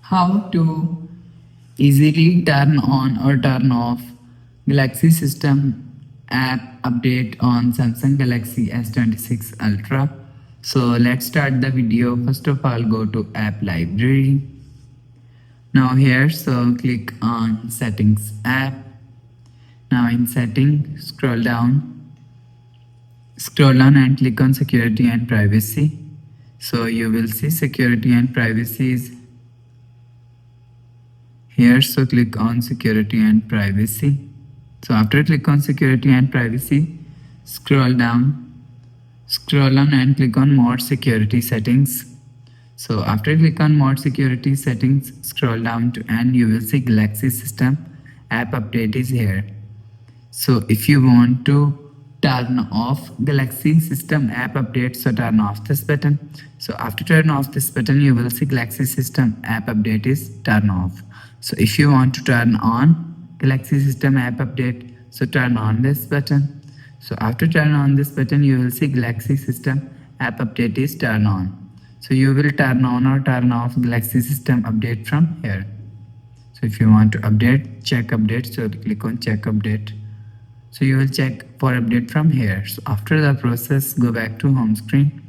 How to easily turn on or turn off Galaxy System app update on Samsung Galaxy S26 Ultra. So let's start the video. First of all, go to app library. Now here, so click on settings app. Now in setting, scroll down and click on security and privacy. So you will see security and privacy is here, so click on security and privacy. So after click on security and privacy, scroll down and click on more security settings. So after click on more security settings, scroll down to and you will see Galaxy System app update is here. So if you want to turn off Galaxy System app update, so turn off this button. So after turn off this button, you will see Galaxy System app update is turn off. So if you want to turn on Galaxy System app update, so turn on this button. So after turn on this button, you will see Galaxy System app update is turn on. So you will turn on or turn off Galaxy System update from here. So if you want to update, check update, so click on check update. So you will check for update from here. So after the process, go back to home screen,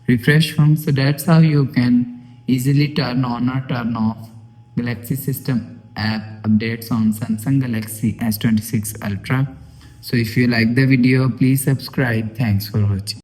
refresh home. So that's how you can easily turn on or turn off Galaxy System app updates on Samsung Galaxy S26 Ultra. So if you like the video, please subscribe. Thanks for watching.